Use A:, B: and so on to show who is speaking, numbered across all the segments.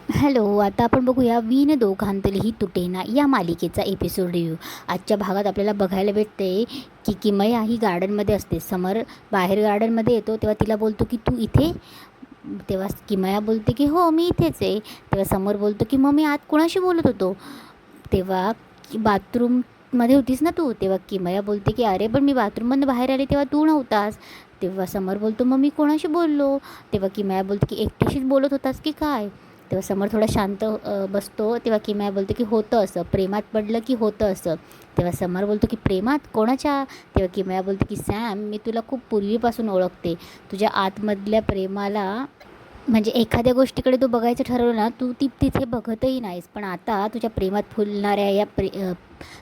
A: Hello, आता आपण बघूया "विण दोघांतलेही तुटेना" या मालिकेचा एपिसोड रिव्ह्यू. आजच्या भागात आपल्याला बघायला भेटते की किमया ही गार्डनमध्ये असते. समर बाहेर गार्डनमध्ये येतो तेव्हा तिला बोलतो की "तू इथे?" तेव्हा किमया बोलते की "हो, मी इथेच आहे." तेव्हा समर बोलतो की "मग मी आत कुणाशी बोलत होतो?" तेव्हा "बाथरूममध्ये होतीस ना तू?" तेव्हा किमया बोलते की "अरे, पण मी बाथरूममधनं बाहेर आले तेव्हा तू नव्हतास." तेव्हा समर बोलतो "मग मी कोणाशी बोललो?" तेव्हा किमया बोलते की "एकट्याशीच बोलत होतास की काय?" तेव्हा समर थोडा शांत बसतो. तेव्हा किमया बोलते की "होतं असं, प्रेमात पडलं की होतं असं." तेव्हा समर बोलतो की "प्रेमात? कोणाच्या?" तेव्हा किमया बोलते की "सॅम, मी तुला खूप पूर्वीपासून ओळखते. तुझ्या आतमधल्या प्रेमाला म्हणजे एखाद्या गोष्टीकडे तू बघायचं ठरवलं ना, तू ती तिथे बघतही नाहीस. पण आता तुझ्या प्रेमात फुलणाऱ्या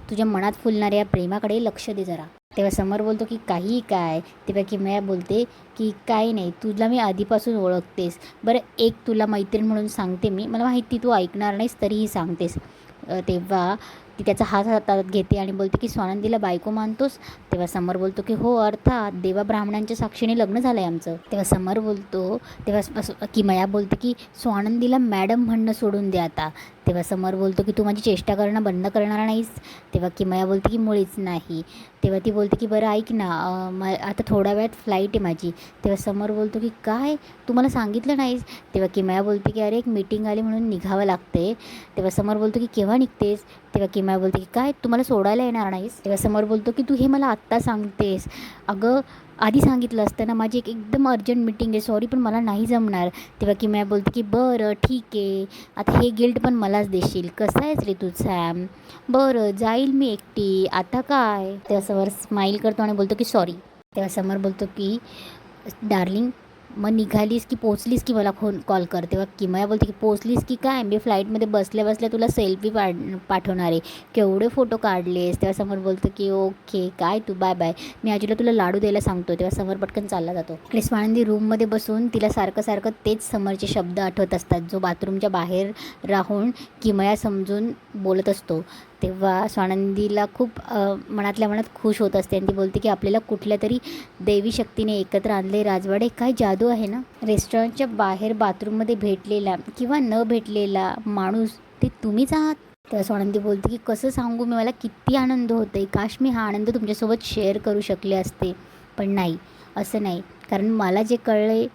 A: तुझ्या मनात फुलणाऱ्या या प्रेमाकडे लक्ष दे जरा." तेव्हा समर बोलतो की "काही काय?" तेव्हा किमया बोलते की "काही नाही, तुला मी आधीपासून ओळखतेस. बरं, एक तुला मैत्रीण म्हणून सांगते मी. मला माहिती तू ऐकणार नाहीस तरीही सांगतेस." तेव्हा ती त्याचा हात हातात घेते आणि बोलते की "स्वानंदीला बायको मानतोस?" तेव्हा समर बोलतो की "हो, अर्थात. देवा ब्राह्मणांच्या साक्षीने लग्न झालं आहे आमचं." तेव्हा समर बोलतो तेव्हा किमया बोलते की "स्वानंदीला मॅडम म्हणणं सोडून दे आता." तेव्हा समर बोलतो की "तू माझी चेष्टा करणं बंद करणार नाहीस?" तेव्हा किमया बोलते की "मुळीच नाही." तेव्हा ती बोलते की "बरं ऐक ना, आता थोड्या वेळात फ्लाईट आहे माझी." तेव्हा समर बोलतो की "काय? तू मला सांगितलं नाहीस?" तेव्हा किमया बोलते की "अरे, एक मीटिंग आली म्हणून निघावं लागते." तेव्हा समर बोलतो की "केव्हा निघतेस?" तेव्हा किमया बोलते की "काय, तू मला सोडायला येणार नाहीस?" तेव्हा समर बोलतो की "तू हे मला आत्ता सांगतेस? अगं, आधी सांगितलं असतं ना, माझी एकदम अर्जंट मीटिंग आहे, सॉरी पण मला नाही जमणार." तेव्हा किमया बोलते की "बरं, ठीक आहे. आता हे गिल्ट पण मलाच देशील. कसा आहेस रे तू सॅम? बरं, जाईल मी एकटी. आता काय?" तेव्हा समर स्माईल करतो आणि बोलतो की "सॉरी." तेव्हा समर बोलतो की "डार्लिंग, मग निघालीस की पोचलीस की मला कॉल कर." तेव्हा किमया बोलते की "पोचलीस की काय? मी फ्लाईटमध्ये बसल्या बसल्या तुला सेल्फी पाठवणार आहे. केवढे फोटो काढलेस." तेव्हा समर बोलतो की "ओके, काय तू, बाय बाय. मी आजीला तुला लाडू द्यायला सांगतो." तेव्हा समर पटकन चालला जातो आणि स्वानंदी रूममध्ये बसून तिला सारखं सारखं तेच समरचे शब्द आठवत असतात, जो बाथरूमच्या बाहेर राहून किमया समजून बोलत असतो. तेव्हा स्वानंदीला खूप मनातल्या मनात खुश होत असते आणि ती बोलते की "आपल्याला कुठल्या तरी देवी शक्तीने एकत्र आणले राजवाडे. काय जादू आहे ना." रेस्टॉरंटच्या बाहेर बाथरूममध्ये भेटलेला किंवा न भेटलेला माणूस ते तुम्हीच आहात. तेव्हा स्वानंदी बोलते की "कसं सांगू मी, मला किती आनंद होतो आहे. काश मी हा आनंद तुमच्यासोबत शेअर करू शकले असते. पण नाही, असं नाही. कारण मला जे कळलं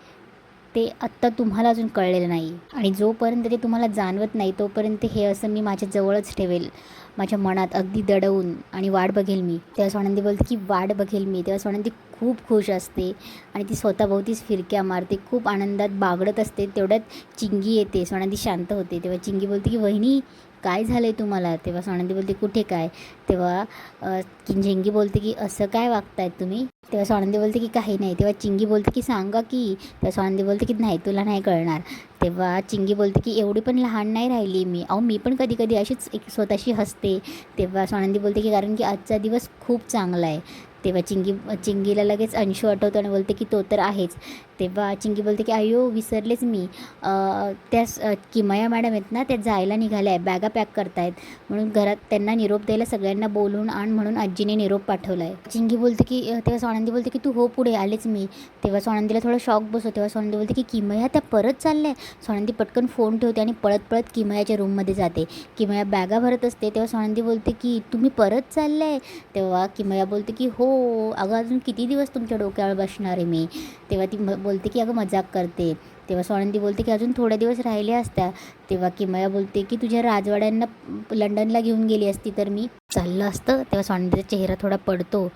A: ते आत्ता तुम्हाला अजून कळलेलं नाही आणि जोपर्यंत ते तुम्हाला जाणवत नाही तोपर्यंत हे असं मी माझ्या जवळच ठेवेल, माझ्या मनात अगदी दडवून, आणि वाट बघेल मी." तेव्हा स्वानंदी बोलते की "वाट बघेल मी." तेव्हा स्वानंदी खूप खुश असते आणि ती स्वतःभोवतीच फिरक्या मारते, खूप आनंदात बागडत असते. तेवढ्यात चिंगी येते. स्वानंदी शांत होते. तेव्हा चिंगी बोलते की "वहिनी, काय झालं आहे तुम्हाला?" तेव्हा स्वानंदी बोलते "कुठे काय?" तेव्हा चिंगी बोलते की "असं काय वागतायत तुम्ही?" तेव्हा स्वानंदी बोलते की "काही नाही." तेव्हा चिंगी बोलते की "सांगा की." तेव्हा स्वानंदी बोलते की "नाही, तुला नाही कळणार." तेव्हा चिंगी बोलते की "एवढी पण लहान नाही राहिली मी. अहो, मी पण कधी कधी अशीच एक स्वतःशी हसते." तेव्हा स्वानंदी बोलते की "कारण की आजचा दिवस खूप चांगला आहे." तेव्हा चिंगीला लगेच अंशू आठवतो आणि बोलते की "तो तर आहेच." तेव्हा चिंगी बोलते की "अय्यो, विसरलेच मी. किमया मॅडम आहेत ना, त्या जायला निघाल्या आहे, बॅगा पॅक करतायत. म्हणून घरात त्यांना निरोप द्यायला सगळ्यांना बोलून आण म्हणून आजीने निरोप पाठवला आहे." चिंगी बोलते की तेव्हा स्वानंदी बोलते की "तू हो पुढे, आलेच मी." तेव्हा स्वानंदीला थोडा शॉक बसतो. तेव्हा स्वानंदी बोलते की "किमया त्या परत चालल्या आहे?" स्वानंदी पटकन फोन ठेवते आणि पळत पळत किमयाच्या रूममध्ये जाते. किमया बॅगा भरत असते. तेव्हा स्वानंदी बोलते की "तुम्ही परत चाललं आहे?" तेव्हा किमया बोलते की "हो, अगं अजून किती दिवस तुमच्या डोक्यावर बसणार आहे मी." तेव्हा ती बोलते की "अगं मजाक करते." तेव्हा स्वानंदी बोलते की "अजून थोड्या दिवस राहिले असत्या." तेव्हा किमया बोलते की "तुझ्या राजवाड्यांना लंडनला घेऊन गेली असती तर मी चाललं असतं." तेव्हा स्वानंदीचा चेहरा थोडा पडतो.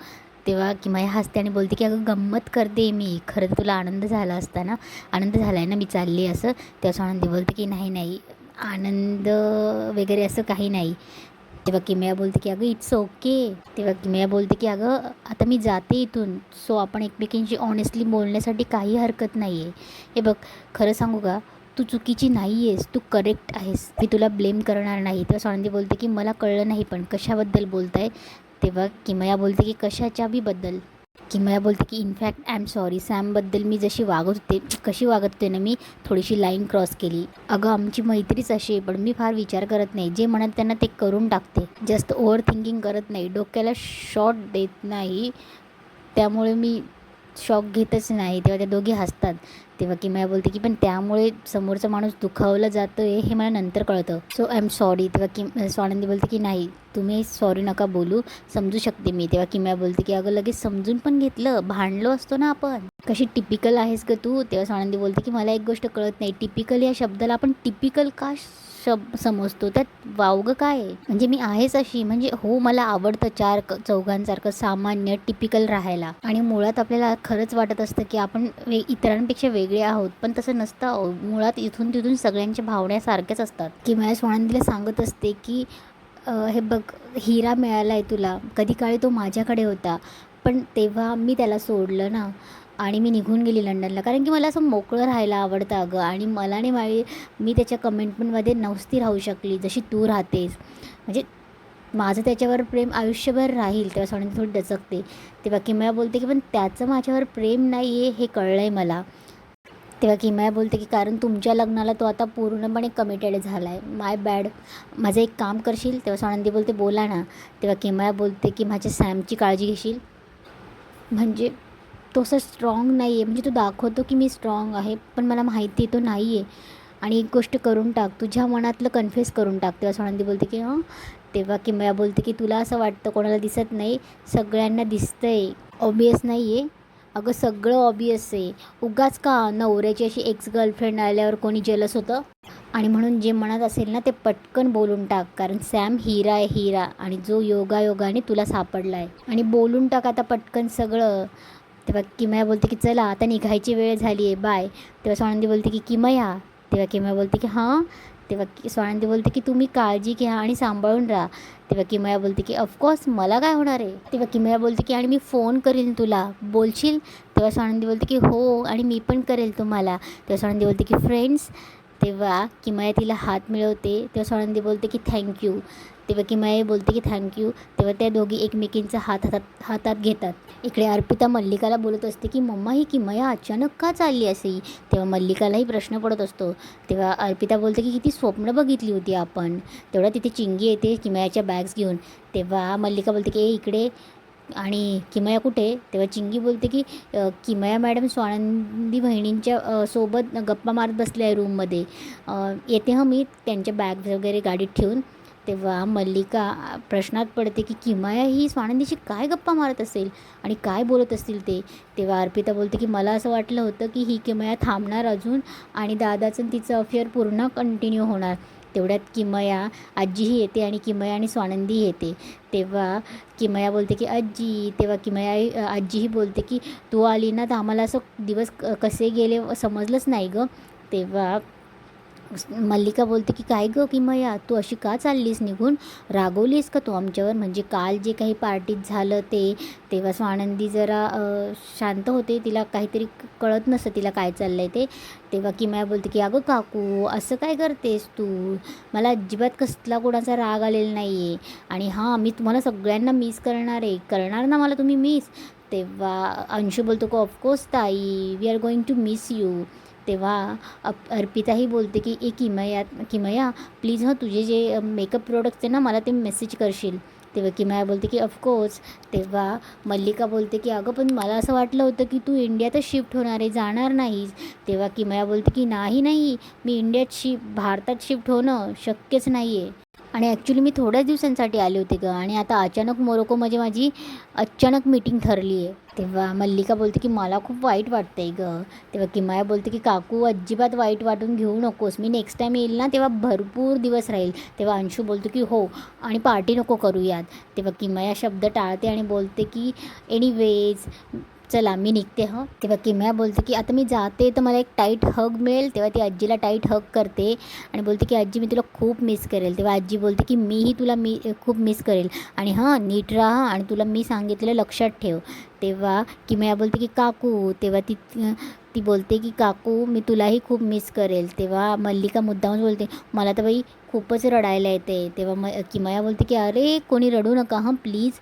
A: तेव्हा किमया हसते आणि बोलते की "अगं गंमत करते मी. खरं तर तुला आनंद झाला असता ना, आनंद झाला आहे ना मी चालली असं." तेव्हा स्वानंदी बोलते की "नाही नाही, आनंद वगैरे असं काही नाही." तेव्हा किमया बोलते की "अगं इट्स ओके." तेव्हा किमया बोलते की "अगं आता मी जाते इथून, सो आपण एकमेकींशी ऑनेस्टली बोलण्यासाठी काही हरकत नाही आहे. हे बघ, खरं सांगू का, तू चुकीची नाही आहेस, तू करेक्ट आहेस. मी तुला ब्लेम करणार नाही." तेव्हा स्वानंदी बोलते की "मला कळलं नाही, पण कशाबद्दल बोलताय?" तेव्हा किमया बोलते की "कशाच्या बी बद्दल." किमया बोलते की "इनफॅक्ट आय एम सॉरी, सॅमबद्दल मी जशी वागत होते, कशी वागत होते ना मी, थोडीशी लाईन क्रॉस केली. अगं आमची मैत्रीच अशी आहे, पण मी फार विचार करत नाही. जे म्हणत त्यांना ते करून टाकते. जास्त ओव्हर थिंकिंग करत नाही, डोक्याला शॉट देत नाही. त्यामुळे मी शॉक घेतच नाही." तेव्हा त्या दोघी हसतात. तेव्हा किमया बोलते की पण त्यामुळे समोरचा माणूस दुखावला जातो आहे हे मला नंतर कळतं, सो आय एम सॉरी. तेव्हा स्वानंदी बोलते की नाही, तुम्ही सॉरी नका बोलू, समजू शकते मी. तेव्हा किमया बोलते की अगं लगेच समजून पण घेतलं, भांडलो असतो ना आपण, कशी टिपिकल आहेस का तू. तेव्हा स्वानंदी बोलते की मला एक गोष्ट कळत नाही, टिपिकल या शब्दाला आपण टिपिकल का समजतो, त्यात वावगं काय आहे. म्हणजे मी आहेच अशी, म्हणजे हो मला आवडतं चौघांसारखं सामान्य टिपिकल राहायला. आणि मुळात आपल्याला खरंच वाटत असतं की आपण इतरांपेक्षा वेगळे आहोत, पण तसं नसतं. मुळात इथून तिथून सगळ्यांच्या भावना सारख्याच असतात. की मला स्वानंदीला सांगत असते की हे बघ, हिरा मिळाला आहे तुला, कधी काळी तो माझ्याकडे होता, पण तेव्हा मी त्याला सोडलं ना आणि मी निघून गेली लंडनला, कारण की मला असं मोकळं राहायला आवडतं अगं. आणि मला नाही मी त्याच्या कमेंटमेंटमध्ये नसती राहू शकली जशी तू राहतेस. म्हणजे माझं त्याच्यावर प्रेम आयुष्यभर राहील. तेव्हा स्वानंदी थोडी दचकते. तेव्हा किमया बोलते की पण त्याचं माझ्यावर प्रेम नाही आहे हे कळलं आहे मला. तेव्हा किमया बोलते की कारण तुमच्या लग्नाला तो आता पूर्णपणे कमिटेड झाला आहे. माय बॅड. माझं एक काम करशील. तेव्हा स्वानंदी बोलते बोला ना. तेव्हा किमया बोलते की माझ्या सॅमची काळजी घेशील. म्हणजे तो असं स्ट्रॉंग नाही आहे, म्हणजे तो दाखवतो की मी स्ट्रॉंग आहे, पण मला माहिती आहे तो नाही आहे. आणि एक गोष्ट करून टाक, तुझ्या मनातलं कन्फ्युज करून टाक. तेव्हा स्वानंदी बोलते की हं. तेव्हा किमया बोलते की तुला असं वाटतं कोणाला दिसत नाही, सगळ्यांना दिसतं आहे, ऑबियस नाही आहे. अगं सगळं ऑबियस आहे. उगाच का नवऱ्याची अशी एक्स गर्लफ्रेंड आल्यावर कोणी जेलस होतं. आणि म्हणून जे मनात असेल ना ते पटकन बोलून टाक, कारण सॅम हिरा आहे, हिरा, आणि जो योगायोगाने तुला सापडला आहे. आणि बोलून टाक आता पटकन सगळं. तेव्हा किमया बोलते की चला आता निघायची वेळ झाली आहे, बाय. तेव्हा स्वानंदी बोलते की किमया. तेव्हा किमया बोलते की हां. तेव्हा स्वानंदी बोलते की तुम्ही काळजी घ्या आणि सांभाळून राहा. तेव्हा किमया बोलते की ऑफकोर्स मला काय होणार आहे. तेव्हा किमया बोलते की आणि मी फोन करीन तुला, बोलशील. तेव्हा स्वानंदी बोलते की हो आणि मी पण करेल तुम्हाला. तेव्हा स्वानंदी बोलते की फ्रेंड्स. तेव्हा किमया तिला हात मिळवते. तेव्हा स्वानंदी बोलते की थँक्यू. तेव्हा किमया बोलते की थँक्यू. तेव्हा त्या दोघी एकमेकींचा हातात घेतात. इकडे अर्पिता मल्लिकाला बोलत असते की मम्मा ही किमया अचानक का चालली असे. तेव्हा मल्लिकालाही प्रश्न पडत असतो. तेव्हा अर्पिता बोलते की किती स्वप्न बघितली होती आपण. तेवढा तिथे चिंगी येते किमयाच्या बॅग्स घेऊन. तेव्हा मल्लिका बोलते की इकडे, आणि किमया कुठे. तेव्हा चिंगी बोलते की किमया मॅडम स्वानंदी बहिणींच्या सोबत गप्पा मारत बसल्या आहे रूममध्ये, येते हं मी त्यांच्या बॅग वगैरे गाडीत ठेवून. तेव्हा मल्लिका प्रश्नात पडते की किमया ही स्वानंदीशी काय गप्पा मारत असेल आणि काय बोलत असतील ते. तेव्हा अर्पिता बोलते की मला असं वाटलं होतं की ही किमया थांबणार अजून आणि दादाचं तिचं अफेअर पूर्ण कंटिन्यू होणार. तेवढ्यात किमया आजीही येते आणि किमया आणि स्वानंदी येते. तेव्हा किमया बोलते की आजी. तेव्हा किमया आजीही बोलते की तू आली ना तर आम्हाला असं दिवस कसे गेले समजलंच नाही गं. तेव्हा मल्लिका बोलते की काय गं किमया, तू अशी का चाललीस निघून, रागवलीस का तू आमच्यावर. म्हणजे काल जे काही पार्टीत झालं ते. तेव्हा स्वानंदी जरा शांत होते, तिला काहीतरी कळत नसतं तिला काय चाललं आहे ते. तेव्हा किमया बोलते की अगं काकू असं काय करतेस तू, मला अजिबात कसला कोणाचा राग आलेला नाही आहे. आणि हां मी तुम्हाला सगळ्यांना मिस करणार ना मला तुम्ही मिस. तेव्हा अंशू बोलतो की ऑफकोर्स ताई, we are going to miss you. तेव्हा अर्पिताही बोलते की किमया प्लीज हं तुझे जे मेकअप प्रोडक्ट्स आहे ना मला ते मेसेज करशील. तेव्हा किमया बोलते की ऑफकोर्स. तेव्हा मल्लिका बोलते की अगं पण मला असं वाटलं होतं की तू इंडियातच शिफ्ट होणार आहे, जाणार नाहीस. तेव्हा किमया बोलते की नाही, मी भारतात शिफ्ट होणं शक्यच नाही आहे. आणि ॲक्च्युली मी थोड्याच दिवसांसाठी आले होते गं, आणि आता अचानक मोरोको म्हणजे माझी अचानक मीटिंग ठरली आहे. तेव्हा मल्लिका बोलते की मला खूप वाईट वाटतं आहे गं. तेव्हा किमया बोलते की काकू अजिबात वाईट वाटून घेऊ नकोस, मी नेक्स्ट टाईम येईल ना तेव्हा भरपूर दिवस राहील. तेव्हा अंशू बोलतो की हो, आणि पार्टी नको करूयात. तेव्हा किमया शब्द टाळते आणि बोलते की एनिवेज चला मी निघते हं. तेव्हा किमया बोलते की आता मी जाते तर मला एक टाईट हग मिळेल. तेव्हा ती आजीला टाईट हग करते आणि बोलते की आजी मी तुला खूप मिस करेल. तेव्हा आजी बोलते की मीही तुला खूप मिस करेल, आणि हां नीट राहा आणि तुला मी सांगितलेलं लक्षात ठेव. तेव्हा किमया बोलते की काकू. तेव्हा ती बोलते की काकू मी तुलाही खूप मिस करेल. तेव्हा मल्लिका मुद्दामच बोलते मला तर बाई खूपच रडायला येते. तेव्हा किमया बोलते की अरे कोणी रडू नका हां प्लीज,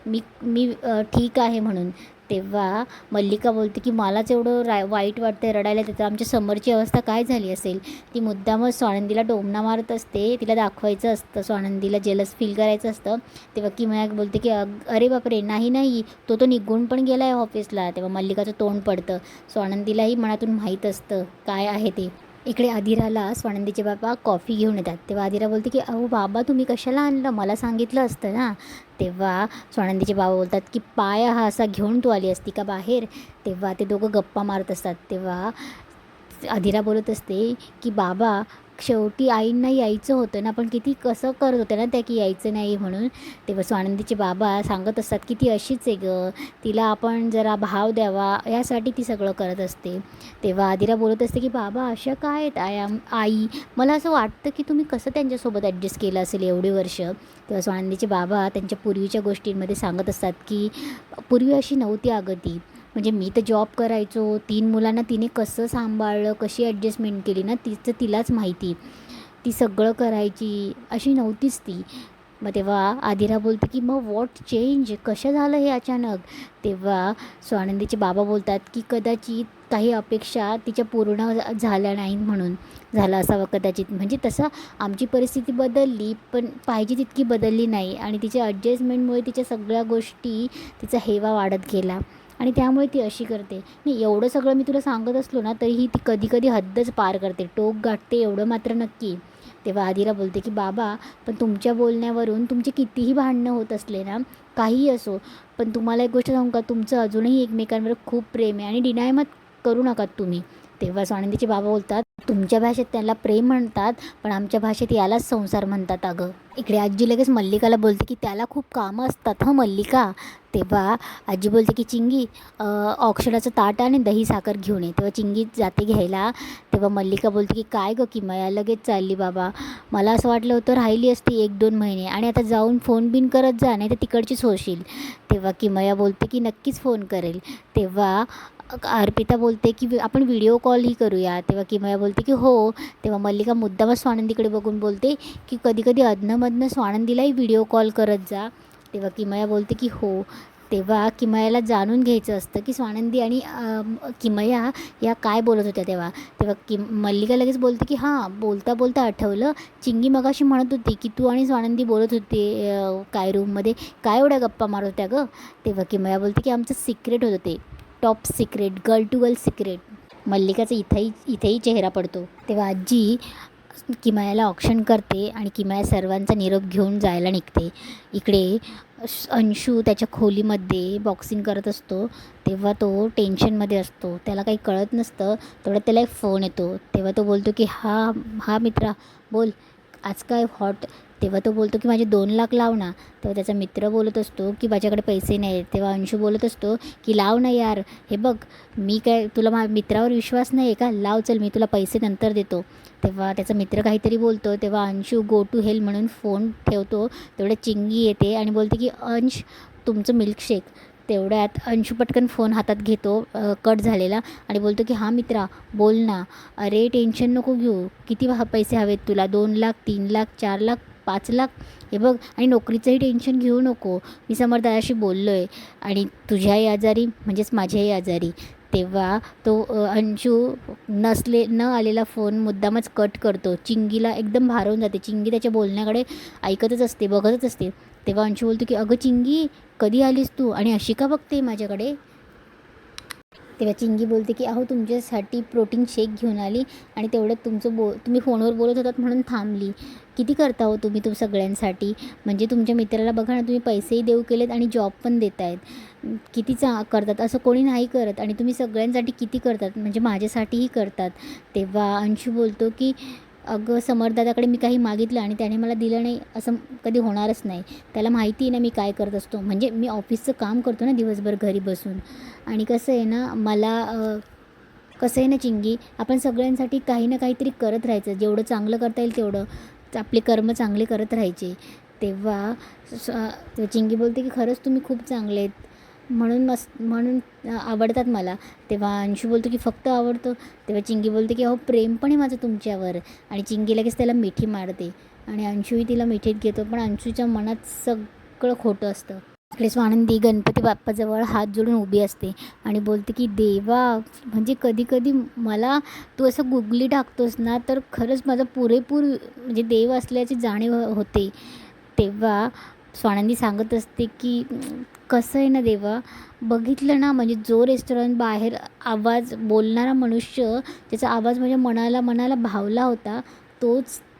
A: मी ठीक आहे म्हणून. तेव्हा मल्लिका बोलते की मलाच एवढं वाईट वाटतं रडायला, त्याचं आमच्या समरची अवस्था काय झाली असेल. ती मुद्दामच स्वानंदीला टोमणा मारत असते, तिला दाखवायचं असतं, स्वानंदीला जेलस फील करायचं असतं. तेव्हा किमया बोलते की अरे बापरे, नाही नाही, तो निघून पण गेला आहे ऑफिसला. तेव्हा मल्लिकाचं तोंड पडतं. स्वानंदीलाही मनातून माहीत असतं काय आहे ते. इकडे आदिराला स्वानंदीचे बाबा कॉफी घेऊन येतात. तेव्हा आदिरा बोलते की अहो बाबा, तुम्ही कशाला आणलं, मला सांगितलं असतं ना. तेव्हा स्वानंदीचे बाबा बोलतात की पाय हा असा घेऊन तू आली असती का बाहेर. तेव्हा ते दोघं गप्पा मारत असतात. तेव्हा आदिरा बोलत असते की बाबा, शेवटी आईंना यायचं होतं ना, पण किती कसं करत होतं ना त्या की यायचं नाही म्हणून. तेव्हा स्वानंदीचे बाबा सांगत असतात की ती अशीच आहे गं, तिला आपण जरा भाव द्यावा यासाठी ती सगळं करत असते. तेव्हा आदिरा बोलत असते की बाबा अशा काय आहेत आई, मला असं वाटतं की तुम्ही कसं त्यांच्यासोबत ॲडजस्ट केलं असेल एवढी वर्ष. तेव्हा स्वानंदीचे बाबा त्यांच्या पूर्वीच्या गोष्टींमध्ये सांगत असतात की पूर्वी अशी नव्हती अगं ती, म्हणजे मी तर जॉब करायचो, 3 मुलांना तिने कसं सांभाळलं, कशी ॲडजस्टमेंट केली ना, तिचं तिलाच माहिती. ती सगळं करायची, अशी नव्हतीच ती. मग तेव्हा आदिरा बोलते की मग व्हॉट चेंज, कसं झालं हे अचानक. तेव्हा स्वानंदीचे बाबा बोलतात की कदाचित काही अपेक्षा तिच्या पूर्ण झाल्या नाहीत म्हणून झालं असावं कदाचित. म्हणजे तसं आमची परिस्थिती बदलली, पण पाहिजे तितकी बदलली नाही, आणि तिच्या ॲडजस्टमेंटमुळे तिच्या सगळ्या गोष्टी, तिचा हेवा वाढत गेला आणि त्यामुळे ती अशी करते. नाही, एवढं सगळं मी तुला सांगत असलो ना, तरीही ती कधी कधी हद्दच पार करते, टोक गाठते, एवढं मात्र नक्की. तेव्हा आदिरा बोलते की बाबा, पण तुमच्या बोलण्यावरून तुमचे कितीही भांडणं होत असले ना, काहीही असो, पण तुम्हाला एक गोष्ट सांगू का, तुमचं अजूनही एकमेकांवर खूप प्रेम आहे आणि डिनाय मत करू नका तुम्ही. तेव्हा स्वानंदीचे बाबा बोलतात, तुमच्या भाषेत त्याला प्रेम म्हणतात, पण आमच्या भाषेत यालाच संसार म्हणतात अगं. इकडे आजी लगेच मल्लिकाला बोलते की त्याला खूप कामं असतात हं मल्लिका. तेव्हा आजी बोलते की चिंगी, औक्षणाचं ताट आणि दही साखर घेऊन ये. तेव्हा चिंगी जाते घ्यायला. तेव्हा मल्लिका बोलते की काय गं किमया, लगेच चालली बाबा, मला असं वाटलं होतं राहिली असती 1-2 महिने, आणि आता जाऊन फोन बिन करत जा, नाही तर तिकडचीच होशील. तेव्हा किमया बोलते की नक्कीच फोन करेल. तेव्हा अर्पिता बोलते की आपण व्हिडिओ कॉलही करूया. तेव्हा किमया बोलते की हो. तेव्हा मल्लिका मुद्दामच स्वानंदीकडे बघून बोलते की कधी कधी अधनंमधनं स्वानंदीलाही व्हिडिओ कॉल करत जा. तेव्हा किमया बोलते की हो. तेव्हा किमयाला जाणून घ्यायचं असतं की स्वानंदी आणि किमया या काय बोलत होत्या. तेव्हा तेव्हा मल्लिका लगेच बोलते की हां, बोलता बोलता आठवलं, चिंगी मगाशी म्हणत होती की तू आणि स्वानंदी बोलत होते काय रूममध्ये, काय एवढ्या गप्पा मारत होत्या गं. तेव्हा किमया बोलते की आमचं सिक्रेट होतं ते, top secret, girl to girl secret. मल्लिकाचा इथेही चेहरा पडतो. तेव्हा आजी किमयाला ऑप्शन करते आणि किमया सर्वांचा निरोप घेऊन जायला निघते. इकडे अंशू त्याच्या खोलीमध्ये बॉक्सिंग करत असतो. तेव्हा तो टेन्शनमध्ये असतो, त्याला काही कळत नसतं. तेवढ्यात त्याला एक फोन येतो. तेव्हा तो बोलतो की हा मित्रा बोल, आज काय हॉट. तेव्हा तो बोलतो की माझे 2 लाख लाव ना. तेव्हा त्याचा मित्र बोलत असतो की माझ्याकडे पैसे नाही आहेत. तेव्हा अंशू बोलत असतो की लाव ना यार, हे बघ, मी काय तुला मित्रावर विश्वास नाही आहे का, लाव, चल मी तुला पैसे नंतर देतो. तेव्हा त्याचा मित्र काहीतरी बोलतो. तेव्हा अंशू गो टू हेल म्हणून फोन ठेवतो. तेवढ्यात चिंगी येते आणि बोलते की अंश, तुमचं मिल्कशेक. तेवढ्यात अंशू पटकन फोन हातात घेतो कट झालेला आणि बोलतो की हां मित्रा बोल ना. अरे टेन्शन नको घेऊ, किती पैसे हवेत तुला, 2 लाख, 3 लाख, 4 लाख, 5 लाख, हे बघ, आणि नोकरीचंही टेन्शन घेऊ नको, मी समर्थाशी बोललो आहे, आणि तुझ्याही आजारी म्हणजेच माझ्याही आजारी. तेव्हा तो अंशू न आलेला फोन मुद्दामच कट करतो. चिंगीला एकदम भारावून जाते. चिंगी त्याच्या बोलण्याकडे ऐकतच असते, बघतच असते. तेव्हा अंशू बोलतो की अगं चिंगी, कधी आलीस तू आणि अशी का बघते माझ्याकडे. तेव्हा चिंगी बोलते की अहो तुमच्यासाठी प्रोटीन शेक घेऊन आली, आणि तेवढ्यात तुम्ही फोनवर बोलत होतात म्हणून थांबली. किती करता हो तुम्ही सगळ्यांसाठी, म्हणजे तुमच्या मित्राला बघा ना, तुम्ही पैसेही देऊ केलेत आणि जॉब पण देत आहेत. किती करतात, असं कोणी नाही करत, आणि तुम्ही सगळ्यांसाठी किती करतात, म्हणजे माझ्यासाठीही करतात. तेव्हा अंशू बोलतो की अगं समर्थदादाकडे मी काही मागितलं आणि त्याने मला दिलं नाही, असं कधी होणारच नाही. त्याला माहिती आहे ना मी काय करत असतो, म्हणजे मी ऑफिसचं काम करतो ना दिवसभर घरी बसून. आणि कसं आहे ना, कसं आहे ना चिंगी, आपण सगळ्यांसाठी काही ना काहीतरी करत राहायचं, जेवढं चांगलं करता येईल तेवढं आपले कर्म चांगले करत राहायचे. तेव्हा चिंगी बोलते की खरंच तुम्ही खूप चांगले आहेत, म्हणून आवडतात मला. तेव्हा अंशू बोलतो की फक्त आवडतो. तेव्हा चिंगी बोलते की अहो प्रेम पण आहे माझं तुमच्यावर, आणि चिंगी लगेच त्याला मिठी मारते, आणि अंशूही तिला मिठीत घेतो. पण अंशूच्या मनात सगळं खोटं असतं. इकडे स्वानंदी गणपती बाप्पाजवळ हात जोडून उभी असते आणि बोलते की देवा, म्हणजे कधी कधी मला तू असं गुगली टाकतोस ना, तर खरंच माझा पुरेपूर म्हणजे देव असल्याची जाणीव होते. तेव्हा स्वानंदी सांगत असते की कसं आहे ना देवा, बघितलं ना, म्हणजे जो रेस्टॉरंट बाहेर आवाज बोलणारा मनुष्य, त्याचा आवाज म्हणजे मनाला मनाला भावला होता,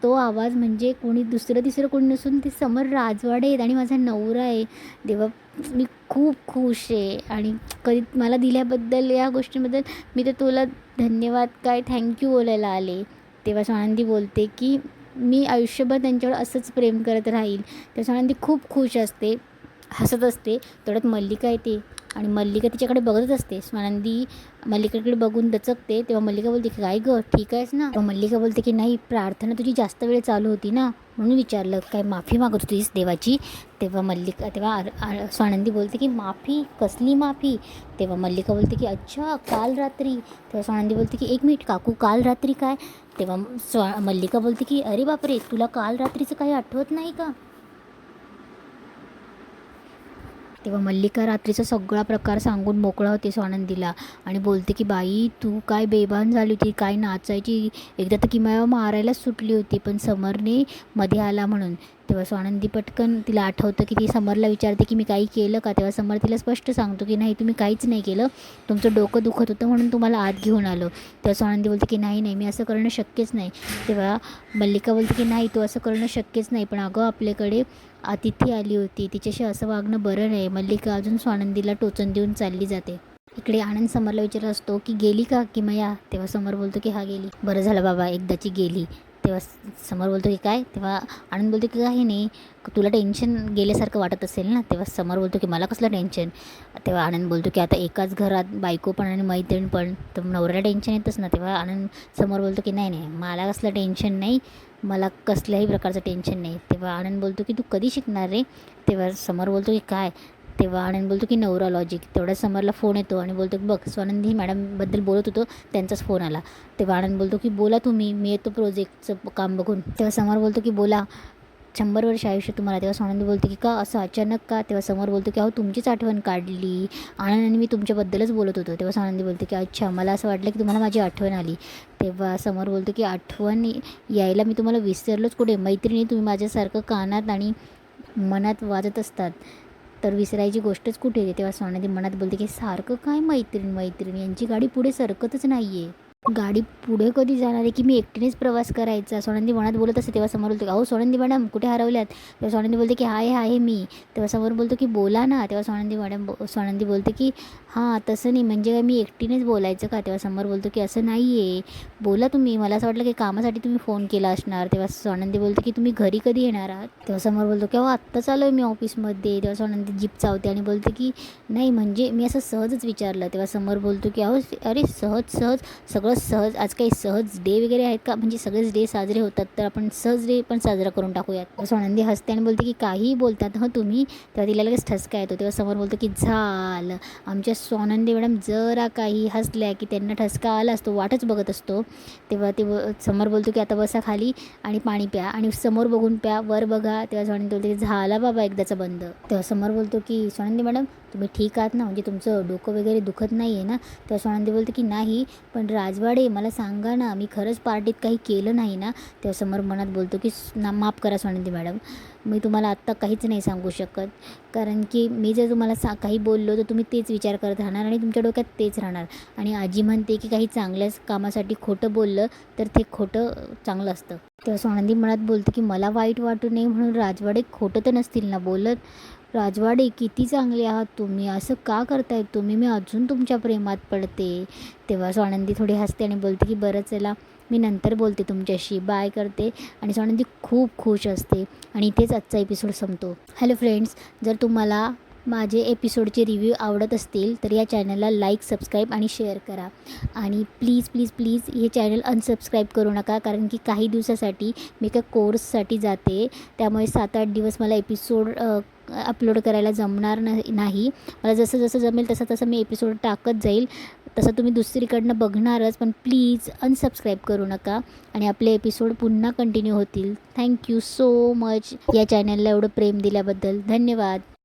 A: तो आवाज म्हणजे कोणी दुसरं तिसरं कोणी नसून ते समर राजवाडे आहेत आणि माझा नवरा आहे. देवा, मी खूप खुश आहे आणि कधी मला दिल्याबद्दल या गोष्टींबद्दल मी तर तुला धन्यवाद काय थँक्यू बोलायला आले. तेव्हा स्वानंदी बोलते की मी आयुष्यभर त्यांच्यावर असंच प्रेम करत राहील. त्या स्वानंदी खूप खुश असते, हसत असते. तेवढ्यात मल्लिका येते आणि मल्लिका तिच्याकडे बघतच असते. स्वानंदी मल्लिकाकडे बघून दचकते. तेव्हा मल्लिका बोलते की काय गं, ठीक आहेस ना? तेव्हा मल्लिका बोलते की नाही, प्रार्थना तुझी जास्त वेळ चालू होती ना, म्हणून विचारलं, काय माफी मागत होतीस देवाची? तेव्हा स्वानंदी बोलते की माफी, कसली माफी? तेव्हा मल्लिका बोलते की अच्छा, काल रात्री. तेव्हा स्वानंदी बोलते की एक मिनिट काकू, काल रात्री काय? तेव्हा मल्लिका बोलते की अरे बापरे, तुला काल रात्रीचं काही आठवत नाही का? तेव्हा मल्लिका रात्रीचा सगळा प्रकार सांगून मोकळा होते स्वानंदीला आणि बोलते की बाई, तू काय बेभान झाली होती, काय नाचायची, एकदा तर किमया मारायलाच सुटली होती, पण समरने मध्ये आला म्हणून. तेव्हा स्वानंदी पटकन तिला आठवतं की ती समरला विचारते की मी काही केलं का? तेव्हा समर तिला स्पष्ट सांगतो की नाही, तुम्ही काहीच नाही केलं, तुमचं डोकं दुखत होतं म्हणून तुम्हाला आत घेऊन आलो. तेव्हा स्वानंदी बोलते की नाही नाही, मी असं करणं शक्यच नाही. तेव्हा मल्लिका बोलते की नाही, तू असं करणं शक्यच नाही, पण अगं आपल्याकडे अतिथी आली होती, तिच्याशी असं वागणं बरं नाही. मल्लिका अजून स्वानंदीला टोचन देऊन चालली जाते. इकडे आनंद समरला विचारत असतो की गेली का किमया? तेव्हा समर बोलतो की हा गेली. बरं झालं बाबा, एकदाची गेली. तेव्हा समर बोलतो की काय? तेव्हा आनंद बोलतो की काही नाही, तुला टेन्शन गेल्यासारखं वाटत असेल ना? तेव्हा समर बोलतो की मला कसलं टेन्शन? तेव्हा आनंद बोलतो की आता एकाच घरात बायको पण आणि मैत्रीण पण, तर नवऱ्याला टेन्शन येतच ना. तेव्हा समोर बोलतो की नाही नाही, मला कसलं टेन्शन नाही, मला कसल्याही प्रकारचं टेन्शन नाही. तेव्हा आनंद बोलतो की तू कधी शिकणार रे? तेव्हा समर बोलतो की काय? तेव्हा आनंद बोलतो की न्यूरोलॉजिक. तेवढ्या समरला फोन येतो आणि बोलतो की बघ, स्वानंदी मॅडमबद्दल बोलत होतो, त्यांचाच फोन आला. तेव्हा आनंद बोलतो की बोला तुम्ही, मी येतो प्रोजेक्टचं काम बघून. तेव्हा समर बोलतो की बोला, 100 वर्ष आयुष्य तुम्हाला. तेव्हा स्वानंदी बोलते की का असं अचानक का? तेव्हा समोर बोलतो की अहो, तुमचीच आठवण काढली आनंद आणि मी तुमच्याबद्दलच बोलत होतो. तेव्हा स्वानंदी बोलते की अच्छा, मला असं वाटलं की तुम्हाला माझी आठवण आली. तेव्हा समोर बोलतो की आठवण यायला मी तुम्हाला विसरलोच कुठे, मैत्रिणी तुम्ही माझ्यासारखं कानात आणि मनात वाजत असतात, तर विसरायची गोष्टच कुठे येते. तेव्हा स्वानंदी मनात बोलते की सारखं काय मैत्रीण मैत्रीण, यांची गाडी पुढे सरकतच नाही आहे, गाडी पुढे कधी जाणार आहे की मी एकटीनेच प्रवास करायचा? सोनंदी मनात बोलत असते. तेव्हा समोर बोलतो अहो सोनंदी मॅडम कुठे हरवल्यात? तेव्हा सोनंदी बोलते की आहे मी. तेव्हा समोर बोलतो की बोला ना. तेव्हा सोनंदी बोलते की हां तसं नाही, म्हणजे काय मी एकटीनेच बोलायचं का? तेव्हा समोर बोलतो की असं नाही आहे, बोला तुम्ही, मला असं वाटलं की कामासाठी तुम्ही फोन केला असणार. तेव्हा सोनंदी बोलते की तुम्ही घरी कधी येणार आहात? तेव्हा समोर बोलतो की अहो आत्ताच आलो आहे मी ऑफिसमध्ये. तेव्हा सोनंदी जीप चावते आणि बोलते की नाही, म्हणजे मी असं सहजच विचारलं. तेव्हा समोर बोलतो की अहो अरे सहज सगळं सहज, आज काही सहज डे वगैरे आहेत का? म्हणजे सगळेच डे साजरे होतात, तर आपण सहज डे पण साजरा करून टाकूयात. सोनंदी हसते आणि बोलते की काहीही बोलतात हं तुम्ही. तेव्हा तिला लगेच ठसका येतो. तेव्हा समोर बोलतो की झालं, आमच्या सोनंदी मॅडम जरा काही हसल्या की त्यांना ठसका आला असतो, वाटच बघत असतो. तेव्हा समोर बोलतो की आता बसा खाली आणि पाणी प्या आणि समोर बघून प्या, वर बघा. तेव्हा सोनंदी बोलते की झाला बाबा एकदाचा बंद. तेव्हा समोर बोलतो की सोनंदी मॅडम तुम्ही ठीक आहात ना, म्हणजे तुमचं डोकं वगैरे दुखत नाही आहे ना? तेव्हा सोनंदी बोलते की नाही, पण राजवाडे मला सांगा ना, मी खरंच पार्टीत काही केलं नाही ना? तेव्हा समोर मनात बोलतो की माफ करा सोनंदी मॅडम, मी तुम्हाला आत्ता काहीच नाही सांगू शकत, कारण की मी जर तुम्हाला काही बोललो तर तुम्ही तेच विचार करत राहणार आणि तुमच्या डोक्यात तेच राहणार. आणि आजी म्हणते की काही चांगल्याच कामासाठी खोटं बोललं तर ते खोटं चांगलं असतं. तेव्हा सोनंदी मनात बोलते की मला वाईट वाटू नये म्हणून राजवाडे खोटं तर नसतील ना बोलत? राजवाडे किती चांगले आहात तुम्ही, असं का करतायत तुम्ही, मी अजून तुमच्या प्रेमात पडते. तेव्हा स्वानंदी थोडी हसते आणि बोलते की बरं चला, मी नंतर बोलते तुमच्याशी, बाय करते. आणि स्वानंदी खूप खुश असते आणि इथेच आजचा एपिसोड संपतो. हॅलो फ्रेंड्स, जर तुम्हाला माझे एपिसोडचे रिव्ह्यू आवडत असतील तर या चॅनलला लाईक, सबस्क्राईब आणि शेअर करा. आणि प्लीज प्लीज प्लीज हे चॅनल अनसबस्क्राईब करू नका, कारण की काही दिवसासाठी मी एका कोर्ससाठी जाते, त्यामुळे 7-8 दिवस मला एपिसोड अपलोड करायला जमणार नाही. मला जसं जसं जमेल तसं मी एपिसोड टाकत जाईल. तसं तुम्ही दुसरीकडनं बघणारच, पण प्लीज अनसबस्क्राईब करू नका आणि आपले एपिसोड पुन्हा कंटिन्यू होतील. थँक्यू सो मच या चॅनलला एवढं प्रेम दिल्याबद्दल. धन्यवाद.